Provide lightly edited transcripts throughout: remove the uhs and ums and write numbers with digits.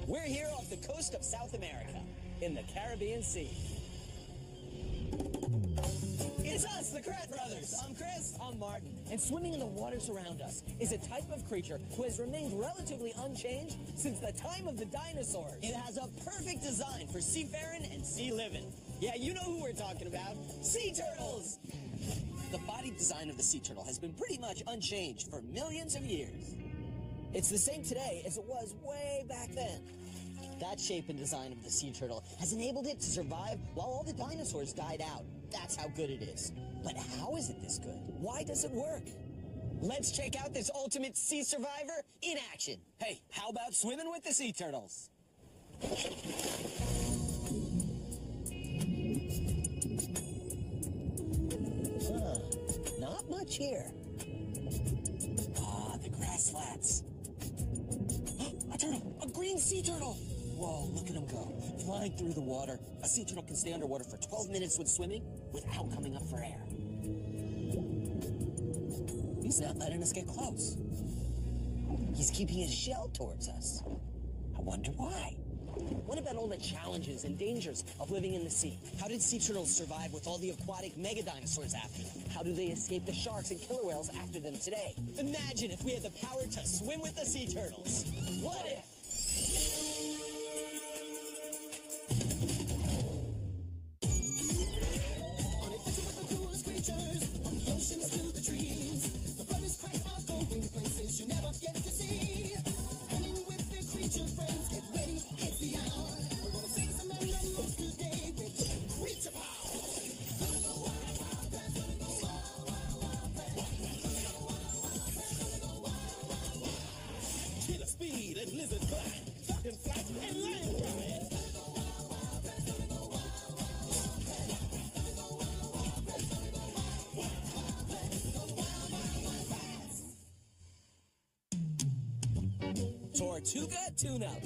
We're here off the coast of South America, in the Caribbean Sea. It's us, the Krat Brothers. I'm Chris. I'm Martin. And swimming in the waters around us is a type of creature who has remained relatively unchanged since the time of the dinosaurs. It has a perfect design for seafaring and sea living. Yeah, you know who we're talking about. Sea turtles! The body design of the sea turtle has been pretty much unchanged for millions of years. It's the same today as it was way back then. That shape and design of the sea turtle has enabled it to survive while all the dinosaurs died out. That's how good it is. But how is it this good? Why does it work? Let's check out this ultimate sea survivor in action. Hey, how about swimming with the sea turtles? Not much here. Ah, the grass flats. A turtle! A green sea turtle! Whoa, look at him go. Flying through the water. A sea turtle can stay underwater for 12 minutes when swimming without coming up for air. He's not letting us get close. He's keeping his shell towards us. I wonder why. What about all the challenges and dangers of living in the sea? How did sea turtles survive with all the aquatic mega dinosaurs after them? How do they escape the sharks and killer whales after them today? Imagine if we had the power to swim with the sea turtles. What if? And lizard fly, falcon fly, and lion fly. Tortuga tune-up.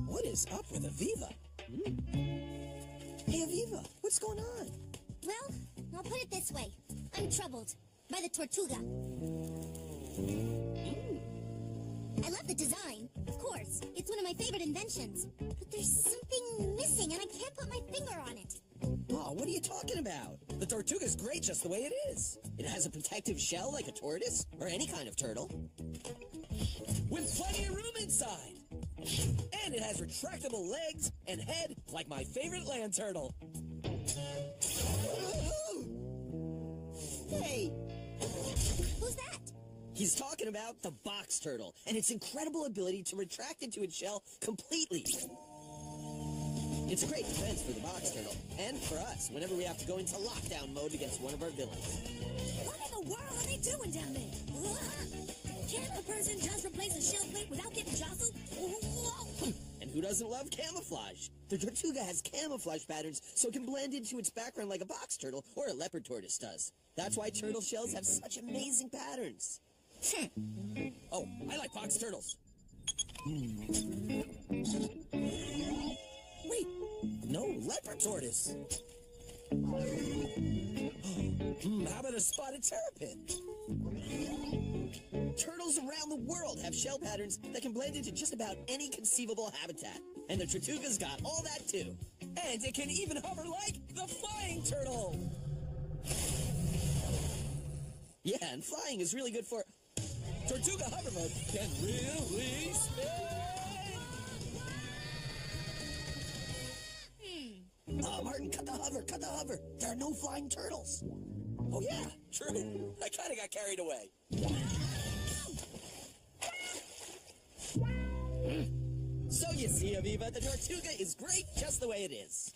What is up with Aviva? Hey, Aviva, what's going on? Well, I'll put it this way. I'm troubled by the Tortuga. I love the design, of course. It's one of my favorite inventions. But there's something missing, and I can't put my finger on it. Oh, what are you talking about? The Tortuga's great just the way it is. It has a protective shell like a tortoise, or any kind of turtle. With plenty of room inside. And it has retractable legs and head like my favorite land turtle. Hey! Who's that? He's talking about the box turtle and its incredible ability to retract into its shell completely. It's a great defense for the box turtle, and for us, whenever we have to go into lockdown mode against one of our villains. What in the world are they doing down there? Can't a person just replace a shell plate without getting jostled? And who doesn't love camouflage? The Tortuga has camouflage patterns so it can blend into its background like a box turtle or a leopard tortoise does. That's why turtle shells have such amazing patterns. Oh, I like box turtles. Wait, no leopard tortoise. How about a spotted terrapin? Turtles around the world have shell patterns that can blend into just about any conceivable habitat. And the Tortuga's got all that too. And it can even hover like the flying turtle. Yeah, and flying is really good for... Tortuga hover mode can really spin! Martin, cut the hover, cut the hover. There are no flying turtles. Oh yeah, true. I kind of got carried away. So you see, Aviva, the Tortuga is great just the way it is.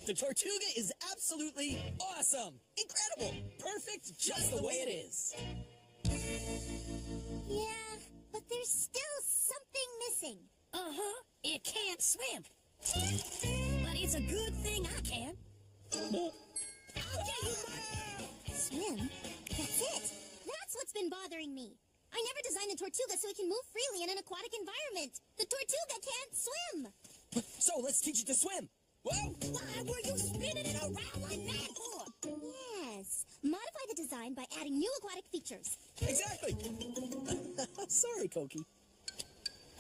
The Tortuga is absolutely awesome, incredible, perfect just the way it is. Yeah, but there's still something missing. Uh-huh, it can't swim. But it's a good thing I can. I'll get you, Mark. Swim? That's it. That's what's been bothering me. I never designed the Tortuga so it can move freely in an aquatic environment. The Tortuga can't swim. So let's teach it to swim. Whoa! Why were you spinning it around like that for? Yes. Modify the design by adding new aquatic features. Exactly. Sorry, Koki.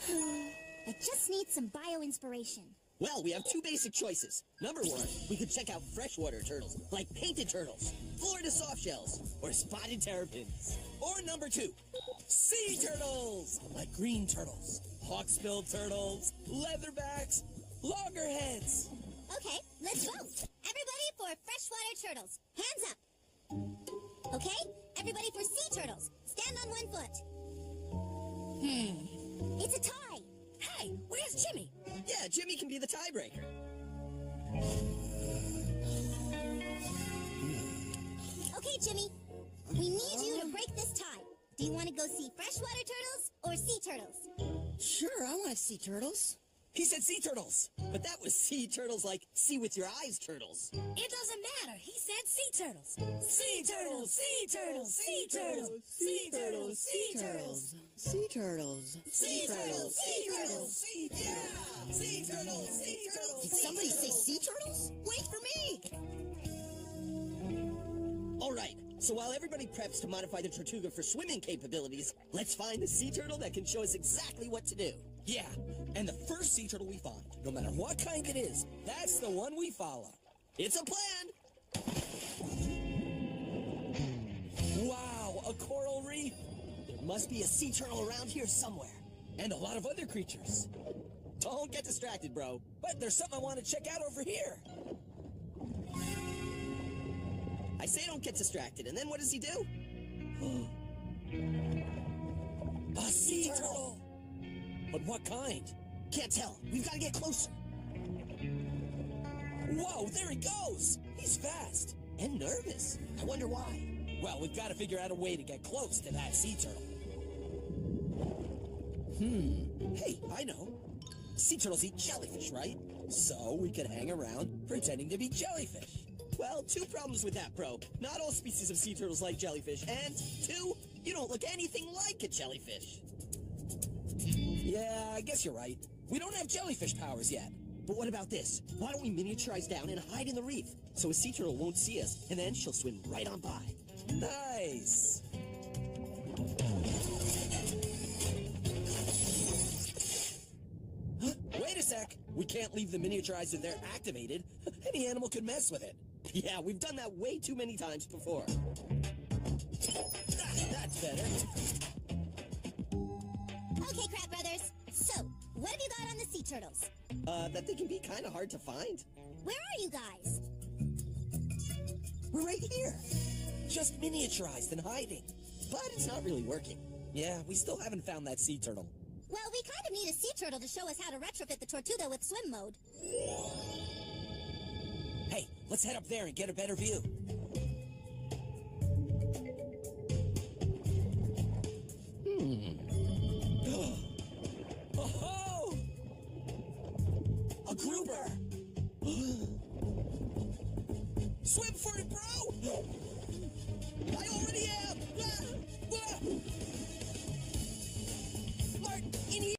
I just need some bio-inspiration. Well, we have two basic choices. Number one, we could check out freshwater turtles, like painted turtles, Florida softshells, or spotted terrapins. Or number two, sea turtles, like green turtles, hawksbill turtles, leatherbacks, loggerheads. Okay, let's vote. Everybody for freshwater turtles. Hands up. Okay, everybody for sea turtles. Stand on one foot. It's a tie. Hey, where's Jimmy? Yeah, Jimmy can be the tiebreaker. Okay, Jimmy. We need you to break this tie. Do you want to go see freshwater turtles or sea turtles? Sure, I want to see turtles. He said sea turtles, but that was sea turtles like see with your eyes turtles. It doesn't matter. He said sea turtles. Sea turtles, sea turtles, sea turtles, sea turtles, sea turtles. Sea turtles. Sea turtles, sea turtles, sea yeah! Sea turtles, sea turtles. Did somebody say sea turtles? Wait for me! All right, so while everybody preps to modify the Tortuga for swimming capabilities, let's find the sea turtle that can show us exactly what to do. Yeah, and the first sea turtle we find, no matter what kind it is, that's the one we follow. It's a plan! Wow, a coral reef! There must be a sea turtle around here somewhere. And a lot of other creatures. Don't get distracted, bro. But there's something I want to check out over here. I say don't get distracted, and then what does he do? A sea turtle! But what kind? Can't tell. We've got to get closer. Whoa, there he goes! He's fast. And nervous. I wonder why. Well, we've got to figure out a way to get close to that sea turtle. Hey, I know. Sea turtles eat jellyfish, right? So we could hang around pretending to be jellyfish. Well, two problems with that, bro. Not all species of sea turtles like jellyfish, and two, you don't look anything like a jellyfish. Yeah, I guess you're right. We don't have jellyfish powers yet. But what about this? Why don't we miniaturize down and hide in the reef so a sea turtle won't see us, and then she'll swim right on by. Nice. Wait a sec. We can't leave the miniaturizer there activated. Any animal could mess with it. Yeah, we've done that way too many times before. That's better. Okay, Crab Brothers. So, what have you got on the sea turtles? That they can be kind of hard to find. Where are you guys? We're right here. Just miniaturized and hiding. But it's not really working. Yeah, we still haven't found that sea turtle. Well, we kind of need a sea turtle to show us how to retrofit the Tortuga with swim mode. Hey, let's head up there and get a better view. Oh! A grouper! Swim for it, bro! I already am! Martin, in here!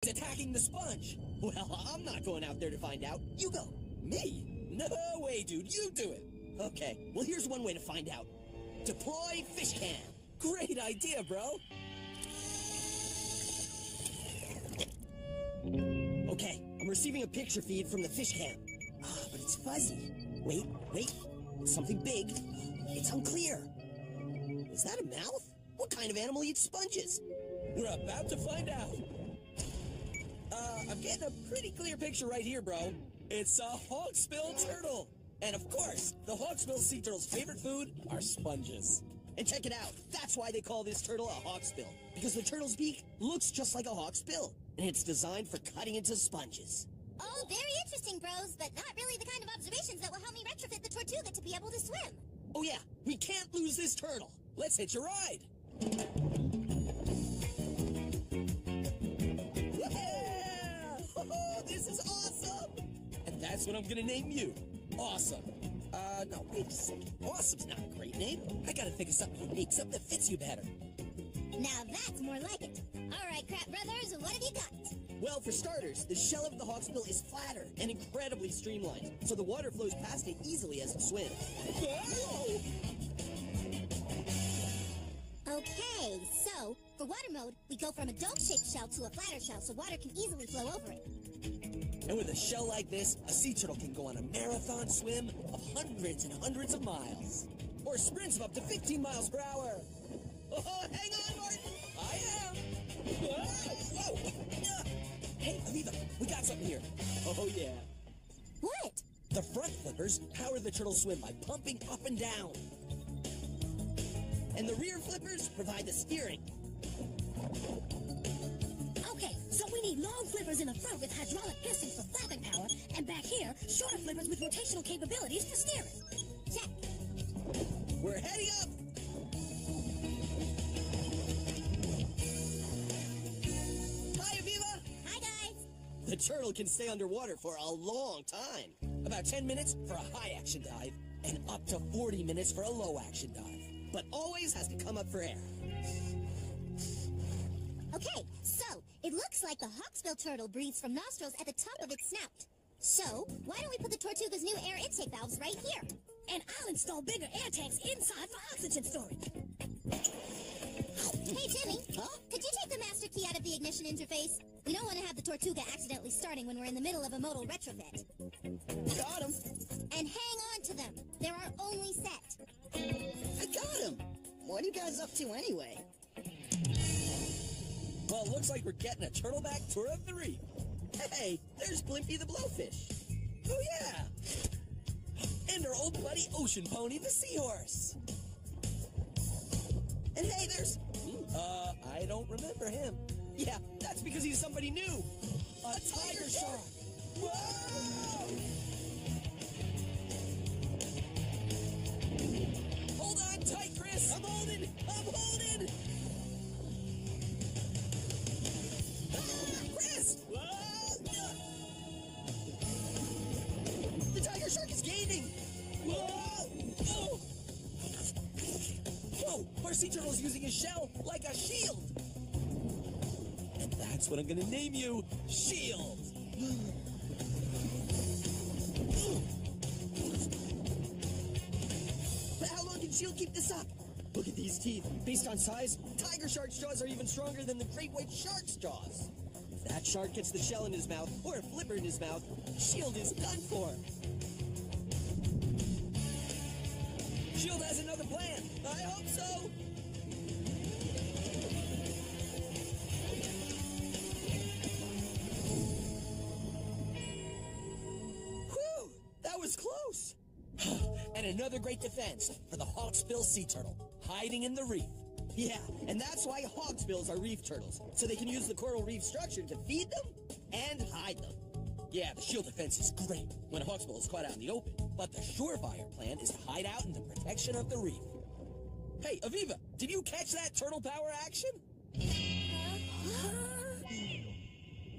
Attacking the sponge. Well, I'm not going out there to find out. You go. Me? No way, dude. You do it. Okay, well, here's one way to find out. Deploy fish cam. Great idea, bro. Okay, I'm I'm receiving a picture feed from the fish cam. But it's fuzzy. Wait. Something big. It's unclear. Is that a mouth? What kind of animal eats sponges? We're about to find out. I'm getting a pretty clear picture right here, bro. It's a hawksbill turtle. And of course, the hawksbill sea turtle's favorite food are sponges. And check it out. That's why they call this turtle a hawksbill. Because the turtle's beak looks just like a hawksbill. And it's designed for cutting into sponges. Oh, very interesting, bros, but not really the kind of observations that will help me retrofit the Tortuga to be able to swim. Oh yeah, we can't lose this turtle. Let's hitch a ride. Yeah! Oh, this is awesome! And that's what I'm gonna name you. Awesome. No, wait a second. Awesome's not a great name. I gotta think of something unique, something that fits you better. Now that's more like it. All right, Crap Brothers, what have you got? Well, for starters, the shell of the hawksbill is flatter and incredibly streamlined, so the water flows past it easily as it swims. Whoa! Okay, so for water mode, we go from a dome-shaped shell to a flatter shell so water can easily flow over it. And with a shell like this, a sea turtle can go on a marathon swim of hundreds and hundreds of miles. Or sprints of up to 15 miles per hour. Oh, hang on, Martin! I am! Whoa! Hey, Aviva, we got something here. Oh, yeah. What? The front flippers power the turtle swim by pumping up and down. And the rear flippers provide the steering. Okay, so we need long flippers in the front with hydraulic pistons for flapping power, and back here, shorter flippers with rotational capabilities for steering. Check. We're heading up! Hi, Aviva! Hi, guys. The turtle can stay underwater for a long time. About 10 minutes for a high-action dive, and up to 40 minutes for a low-action dive. But always has to come up for air. Okay, so it looks like the hawksbill turtle breathes from nostrils at the top of its snout. So why don't we put the Tortuga's new air intake valves right here? And I'll install bigger air tanks inside for oxygen storage. Hey, Jimmy. Could you take the master key out of the ignition interface? We don't want to have the Tortuga accidentally starting when we're in the middle of a modal retrofit. Got him. And hang on to them. They're our only set. I got him. What are you guys up to anyway? Well, it looks like we're getting a turtleback tour of the reef. Hey, there's Blimpy the blowfish. Oh, yeah. And our old buddy Ocean Pony the seahorse. And hey, there's... I don't remember him. Yeah, that's because he's somebody new. A tiger shark. Whoa! Hold on tight, Chris. I'm holding. Chris! The tiger shark is gaining. Whoa! Our sea turtle's using his shell like a shield. And that's what I'm gonna name you, Shield. But how long can Shield keep this up? Look at these teeth. Based on size, tiger shark's jaws are even stronger than the great white shark's jaws. If that shark gets the shell in his mouth or a flipper in his mouth, Shield is done for. Shield has another plan. I hope so. Whew, that was close. And another great defense for the hawksbill sea turtle, hiding in the reef. Yeah, and that's why hawksbills are reef turtles, so they can use the coral reef structure to feed them and hide them. Yeah, the shield defense is great when a hawksbill is caught out in the open, but the surefire plan is to hide out in the protection of the reef. Hey, Aviva, did you catch that turtle power action?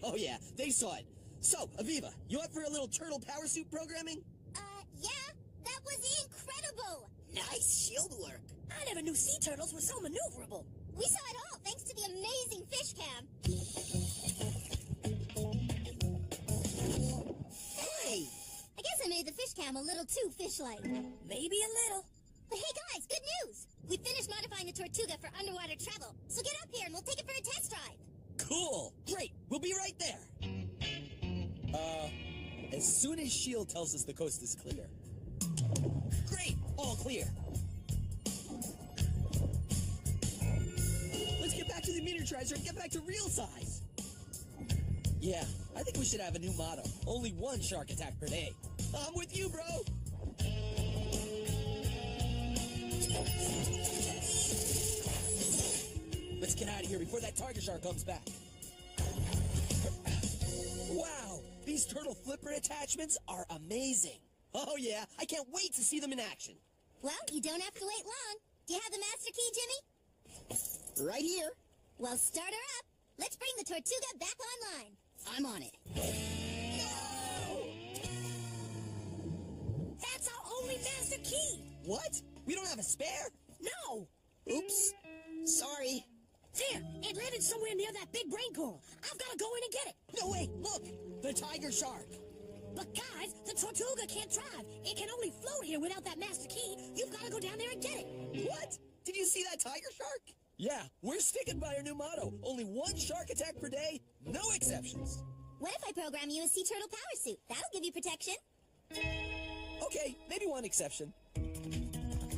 Oh yeah, they saw it. So, Aviva, you up for a little turtle power suit programming? Yeah, that was incredible. Nice shield work. I never knew sea turtles were so maneuverable. We saw it all thanks to the amazing fish cam. Hey! I guess I made the fish cam a little too fish-like. Maybe a little. But hey guys, good news! We finished modifying the Tortuga for underwater travel, so get up here and we'll take it for a test drive. Cool! Great! We'll be right there! As soon as S.H.I.E.L.D. tells us the coast is clear. Great! All clear. Let's get back to the miniaturizer and get back to real size. Yeah, I think we should have a new motto. Only one shark attack per day. I'm with you, bro! Let's get out of here before that tiger shark comes back. Wow! These turtle flipper attachments are amazing. Oh yeah, I can't wait to see them in action. Well, you don't have to wait long. Do you have the master key, Jimmy? Right here. Well, start her up. Let's bring the Tortuga back online. I'm on it. That's our only master key. What? We don't have a spare? No. Oops. Sorry. There, it landed somewhere near that big brain coral. I've got to go in and get it. No, wait, look! The tiger shark! But guys, the Tortuga can't drive. It can only float here without that master key. You've got to go down there and get it. What? Did you see that tiger shark? Yeah, we're sticking by our new motto. Only one shark attack per day, no exceptions. What if I program you a sea turtle power suit? That'll give you protection. Okay, maybe one exception.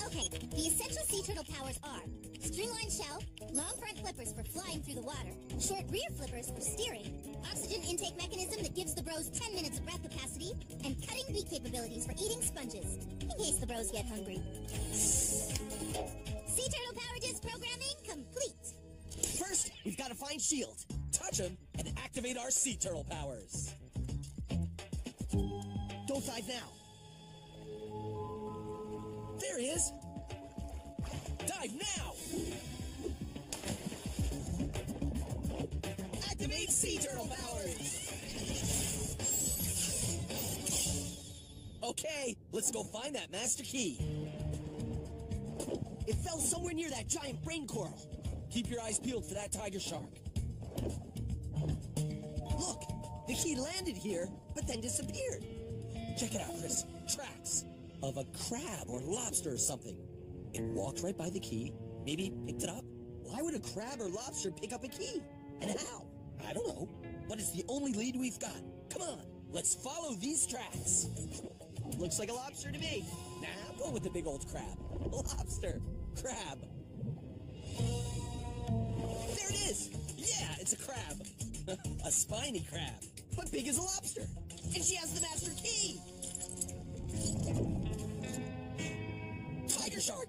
Okay, the essential sea turtle powers are streamlined shell, long front flippers for flying through the water, short rear flippers for steering, oxygen intake mechanism that gives the bros 10 minutes of breath capacity, and cutting beak capabilities for eating sponges, in case the bros get hungry. Sea turtle power disc programming complete. First, we've got to find S.H.I.E.L.D., touch him, and activate our sea turtle powers. Don't dive now. There he is. Dive now! Activate sea turtle powers! Okay, let's go find that master key. It fell somewhere near that giant brain coral. Keep your eyes peeled for that tiger shark. Look, the key landed here, but then disappeared. Check it out, Chris. Tracks of a crab or lobster or something. It walked right by the key, maybe picked it up. Why would a crab or lobster pick up a key? And how? I don't know. But it's the only lead we've got. Come on, let's follow these tracks. Looks like a lobster to me. Nah, I'll go with the big old crab. Lobster. Crab. There it is! Yeah, it's a crab. A spiny crab. But big as a lobster. And she has the master key! Tiger shark!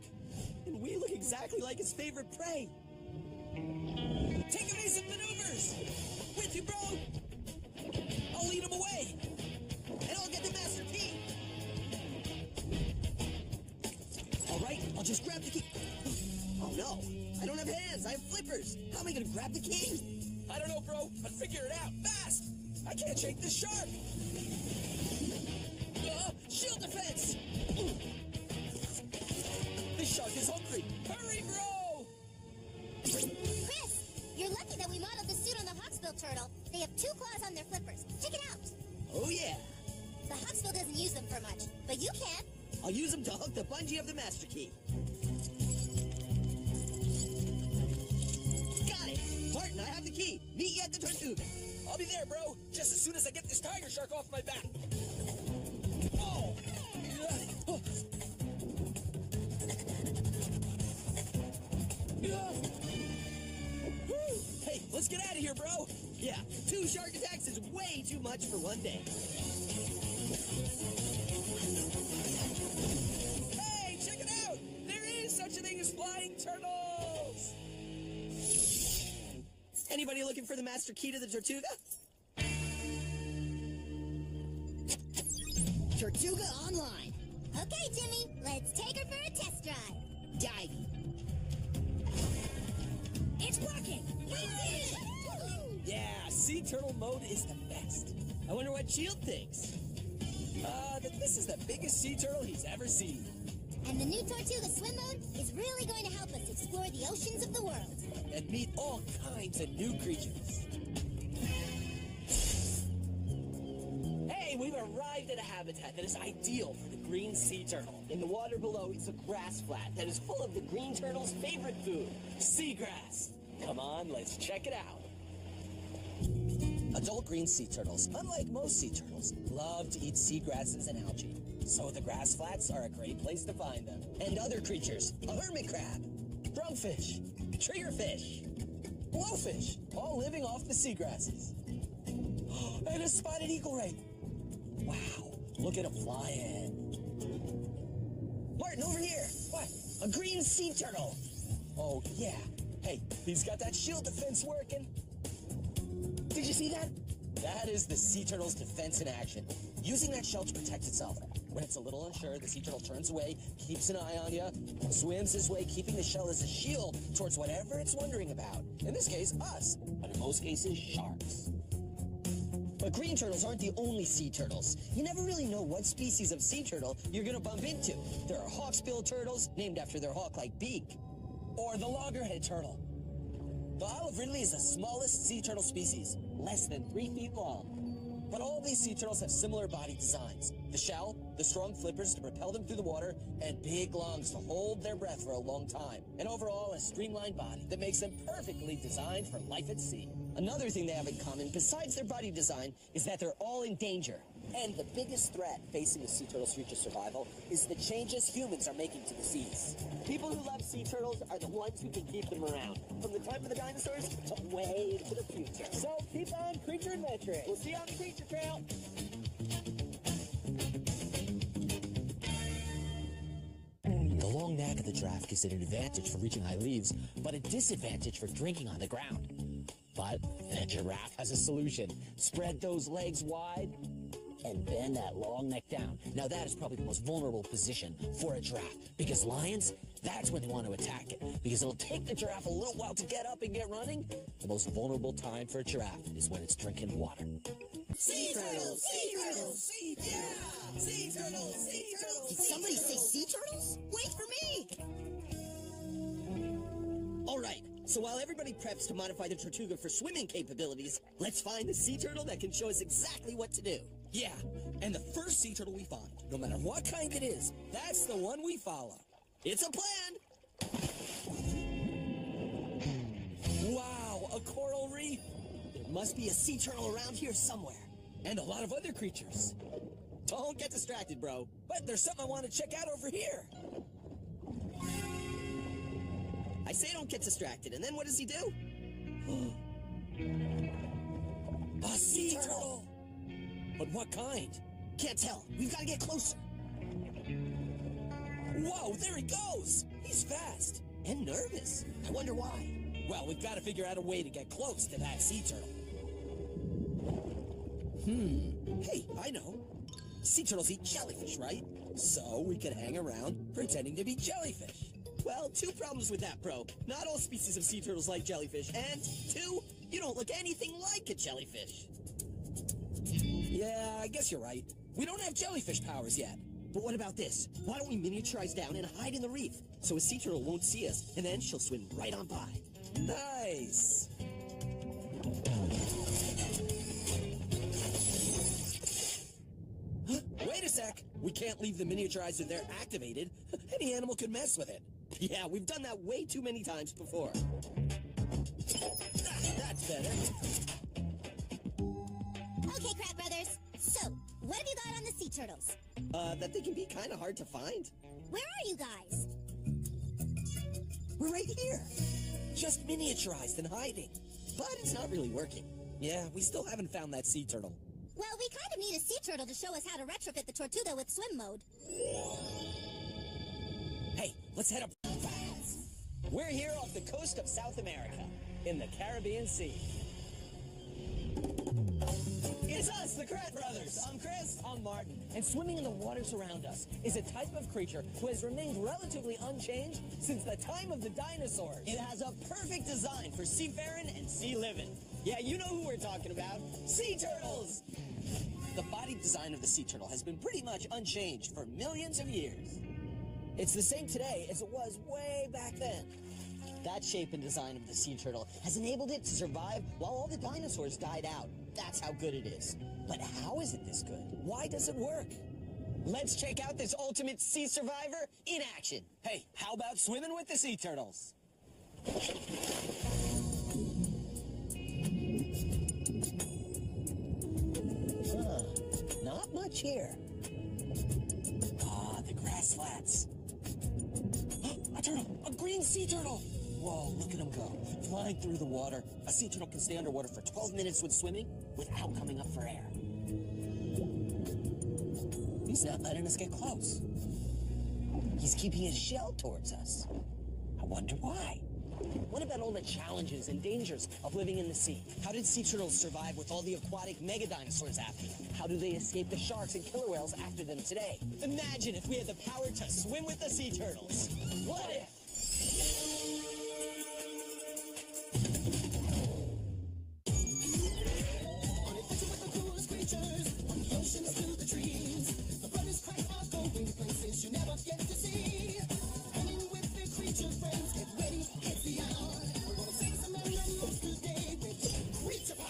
And we look exactly like his favorite prey. Take evasive maneuvers! With you, bro! I'll lead him away! And I'll get the master key! Alright, I'll just grab the key. Oh no, I don't have hands, I have flippers. How am I gonna grab the key? I don't know, bro, but figure it out, fast! I can't shake this shark! Shield defense! This shark is hungry! Hurry, bro! Chris, you're lucky that we modeled the suit on the hawksbill turtle. They have 2 claws on their flippers. Check it out. Oh yeah, The hawksbill doesn't use them for much, but you can. I'll use them to hook the bungee of the master key. Got it! Martin, I have the key. Meet you at the Tortuga. I'll be there, bro. Just as soon as I get this tiger shark off my back. Oh! Hey, let's get out of here, bro. Yeah, 2 shark attacks is way too much for one day. Hey, check it out! There is such a thing as flying turtles! Anybody looking for the master key to the Tortuga? Tortuga online. Okay, Jimmy, let's take her for a test drive. Diving. It's working. We did it. Yeah, sea turtle mode is the best. I wonder what S.H.I.E.L.D. thinks. That this is the biggest sea turtle he's ever seen. And the new Tortuga swim mode is really going to help us explore the oceans of the world. And meet all kinds of new creatures. Hey, we've arrived at a habitat that is ideal for the green sea turtle. In the water below is a grass flat that is full of the green turtle's favorite food, seagrass. Come on, let's check it out. Adult green sea turtles, unlike most sea turtles, love to eat seagrasses and algae. So the grass flats are a great place to find them. And other creatures, a hermit crab, drumfish, triggerfish, blowfish, all living off the seagrasses. And a spotted eagle ray. Wow, look at him flying. Martin, over here. What? A green sea turtle. Oh, yeah. Hey, he's got that shield defense working. Did you see that? That is the sea turtle's defense in action. Using that shell to protect itself. When it's a little unsure, the sea turtle turns away, keeps an eye on you, swims his way, keeping the shell as a shield towards whatever it's wondering about. In this case, us. But in most cases, sharks. But green turtles aren't the only sea turtles. You never really know what species of sea turtle you're gonna bump into. There are hawksbill turtles, named after their hawk-like beak. Or the loggerhead turtle. The olive ridley is the smallest sea turtle species, less than 3 feet long. But all these sea turtles have similar body designs. The shell, the strong flippers to propel them through the water, and big lungs to hold their breath for a long time. And overall, a streamlined body that makes them perfectly designed for life at sea. Another thing they have in common, besides their body design, is that they're all in danger. And the biggest threat facing the sea turtle's future survival is the changes humans are making to the seas. People who love sea turtles are the ones who can keep them around, from the time of the dinosaurs to way into the future. So keep on creature adventuring. We'll see you on the creature trail. The long neck of the giraffe gives it an advantage for reaching high leaves, but a disadvantage for drinking on the ground. But the giraffe has a solution. Spread those legs wide and bend that long neck down. Now that is probably the most vulnerable position for a giraffe, because lions, that's when they want to attack it, because it'll take the giraffe a little while to get up and get running. The most vulnerable time for a giraffe is when it's drinking water. Sea turtles! Sea turtles! Sea turtles! Sea turtles! Sea turtles! Did somebody say sea turtles? Wait for me! All right, so while everybody preps to modify the Tortuga for swimming capabilities, let's find the sea turtle that can show us exactly what to do. Yeah, and the first sea turtle we find, no matter what kind it is, that's the one we follow. It's a plan! Wow, a coral reef! There must be a sea turtle around here somewhere. And a lot of other creatures. Don't get distracted, bro. But there's something I want to check out over here. I say don't get distracted, and then what does he do? A sea turtle! But what kind? Can't tell. We've got to get closer. Whoa, there he goes! He's fast. And nervous. I wonder why. Well, we've got to figure out a way to get close to that sea turtle. Hey, I know. Sea turtles eat jellyfish, right? So we could hang around pretending to be jellyfish. Well, 2 problems with that, bro. Not all species of sea turtles like jellyfish. And 2, you don't look anything like a jellyfish. Yeah, I guess you're right. We don't have jellyfish powers yet. But what about this? Why don't we miniaturize down and hide in the reef so a sea turtle won't see us, and then she'll swim right on by. Nice. Wait a sec. We can't leave the miniaturizer there activated. Any animal could mess with it. Yeah, we've done that way too many times before. That's better. Okay, Crab Brothers. So, what have you got on the sea turtles? That they can be kind of hard to find. Where are you guys? We're right here. Just miniaturized and hiding. But it's not really working. Yeah, we still haven't found that sea turtle. Well, we kind of need a sea turtle to show us how to retrofit the Tortuga with swim mode. Hey, let's head up. We're here off the coast of South America, in the Caribbean Sea. It's us, the Krat Brothers. I'm Chris. I'm Martin. And swimming in the waters around us is a type of creature who has remained relatively unchanged since the time of the dinosaurs. It has a perfect design for seafaring and sea living. Yeah, you know who we're talking about. Sea turtles! The body design of the sea turtle has been pretty much unchanged for millions of years. It's the same today as it was way back then. That shape and design of the sea turtle has enabled it to survive while all the dinosaurs died out. That's how good it is. But how is it this good? Why does it work? Let's check out this ultimate sea survivor in action. Hey, how about swimming with the sea turtles? Not much here. Ah, the grass flats. A turtle! A green sea turtle! Whoa, look at him go. Flying through the water. A sea turtle can stay underwater for 12 minutes when swimming without coming up for air. He's not letting us get close. He's keeping his shell towards us. I wonder why. What about all the challenges and dangers of living in the sea? How did sea turtles survive with all the aquatic mega dinosaurs after them? How do they escape the sharks and killer whales after them today? Imagine if we had the power to swim with the sea turtles. What if? On adventure with the coolest creatures, from the oceans to the trees. The brothers crack are going places you never get to see. Running with their creature friends, get ready, it's the hour. We're gonna sing some animals today with Creature Power.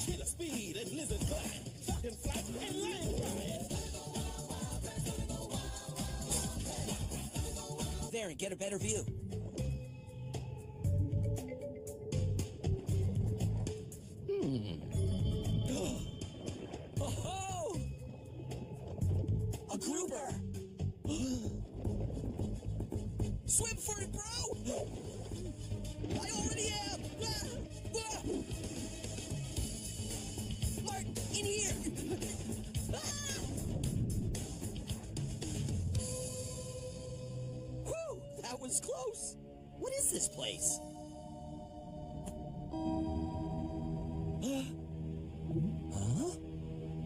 Killer speed and lizard climb, falcon flight and lion ride. There, and get a better view. Oh! A grouper! Swim for it, bro! I already am! Martin, in here! Whew, that was close. What is this place? Huh?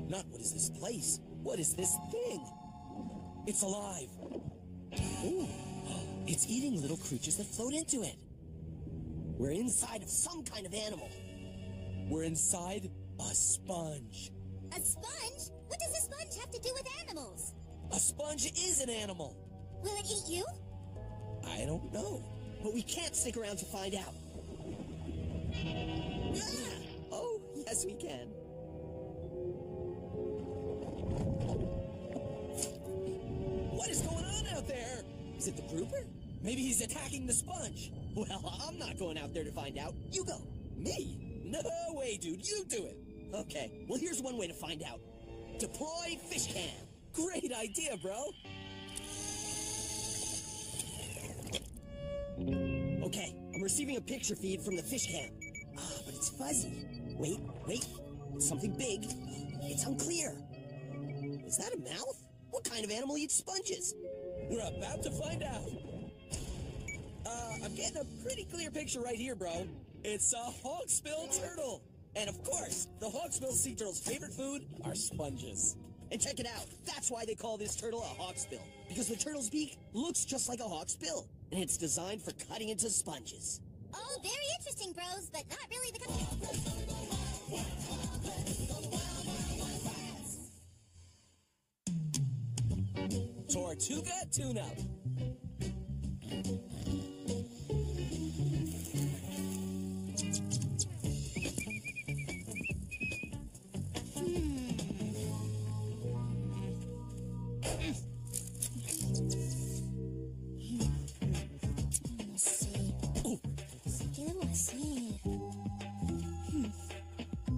Not what is this place? What is this thing? It's alive. Ooh, it's eating little creatures that float into it. We're inside of some kind of animal. We're inside a sponge. A sponge? What does a sponge have to do with animals? A sponge is an animal. Will it eat you? I don't know, but we can't stick around to find out. Ah! Oh, yes we can. What is going on out there? Is it the grouper? Maybe he's attacking the sponge. Well, I'm not going out there to find out. You go. Me? No way, dude. You do it. Okay, well, here's one way to find out. Deploy fish cam. Great idea, bro. Okay, I'm receiving a picture feed from the fish cam. Ah, but it's fuzzy. Wait. It's something big. It's unclear. Is that a mouth? What kind of animal eats sponges? We're about to find out. I'm getting a pretty clear picture right here, bro. It's a hawksbill turtle. And of course, the hawksbill sea turtle's favorite food are sponges. And check it out. That's why they call this turtle a hawksbill. Because the turtle's beak looks just like a hawk's bill. And it's designed for cutting into sponges. Oh, very interesting, bros, but not really the... Tortuga tune-up.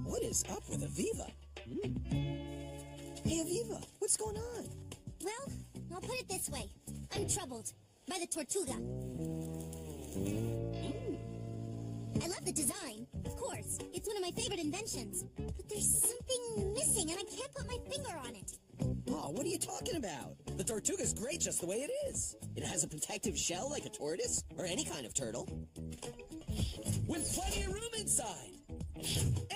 What is up with Aviva? Hey, Aviva, what's going on? Well, I'll put it this way. I'm troubled by the Tortuga. I love the design, of course. It's one of my favorite inventions. But there's something missing, and I can't put my finger on it. Oh, what are you talking about? The Tortuga's great just the way it is. It has a protective shell like a tortoise, or any kind of turtle. With plenty of room inside.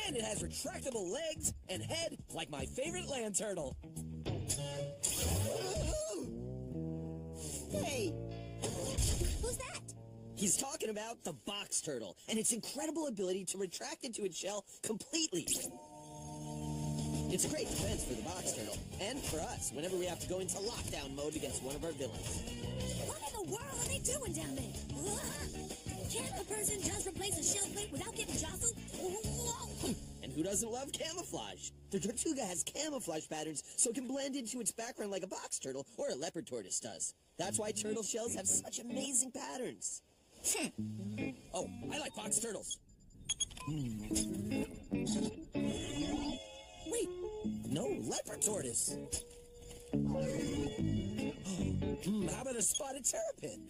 And it has retractable legs and head like my favorite land turtle. Hey! Who's that? He's talking about the box turtle and its incredible ability to retract into its shell completely. It's a great defense for the box turtle, and for us, whenever we have to go into lockdown mode against one of our villains. What in the world are they doing down there? Can't a person just replace a shell plate without getting jostled? And who doesn't love camouflage? The Tortuga has camouflage patterns so it can blend into its background like a box turtle or a leopard tortoise does. That's why turtle shells have such amazing patterns. Oh, I like box turtles. Wait, no leopard tortoise. How about a spotted terrapin?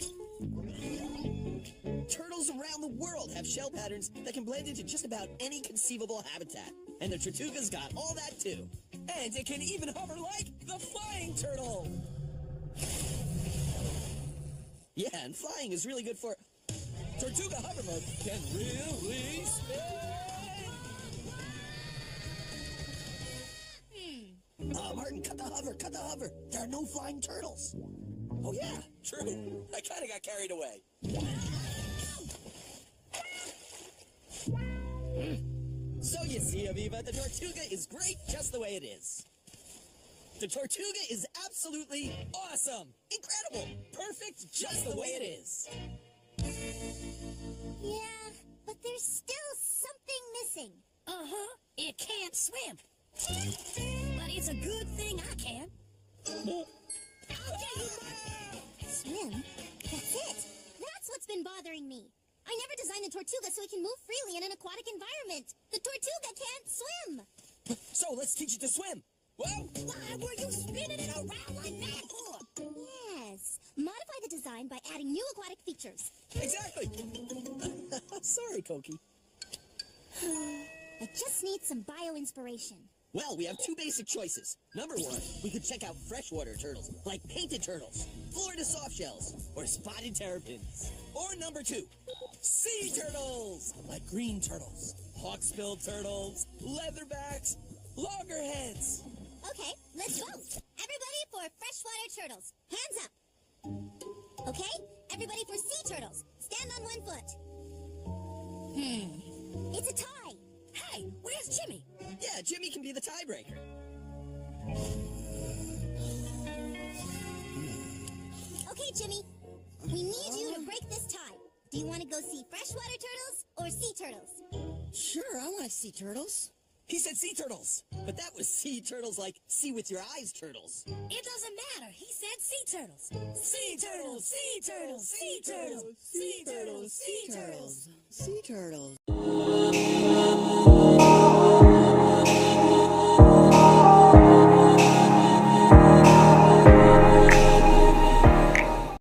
Turtles around the world have shell patterns that can blend into just about any conceivable habitat. And the Tortuga's got all that too. And it can even hover like the flying turtle. Yeah, and flying is really good for... Tortuga hover mode can really spin! Martin, cut the hover, cut the hover. There are no flying turtles. Oh yeah, true. I kind of got carried away. So you see, Aviva, the Tortuga is great just the way it is. The Tortuga is absolutely awesome, incredible, perfect just the way it is. Yeah, but there's still something missing. Uh-huh. It can't swim. But it's a good thing I can. Swim? That's it. That's what's been bothering me. I never designed the Tortuga so it can move freely in an aquatic environment. The Tortuga can't swim. So let's teach it to swim. Whoa! Why were you spinning it around like that for? Yes. Modify the design by adding new aquatic features. Exactly. Sorry, Koki. I just need some bio-inspiration. Well, we have two basic choices. Number one, we could check out freshwater turtles, like painted turtles, Florida softshells, or spotted terrapins. Or number two, sea turtles, like green turtles, hawksbill turtles, leatherbacks, loggerheads. Okay, let's vote. Everybody for freshwater turtles. Hands up. Okay, everybody for sea turtles. Stand on one foot. It's a tie. Hey, where's Jimmy? Yeah, Jimmy can be the tiebreaker. Okay, Jimmy. We need you to break this tie. Do you want to go see freshwater turtles or sea turtles? Sure, I want to see turtles. He said sea turtles, but that was sea turtles like see with your eyes turtles. It doesn't matter. He said sea turtles. Sea turtles, sea turtles, sea turtles, sea turtles, sea turtles. Sea turtles.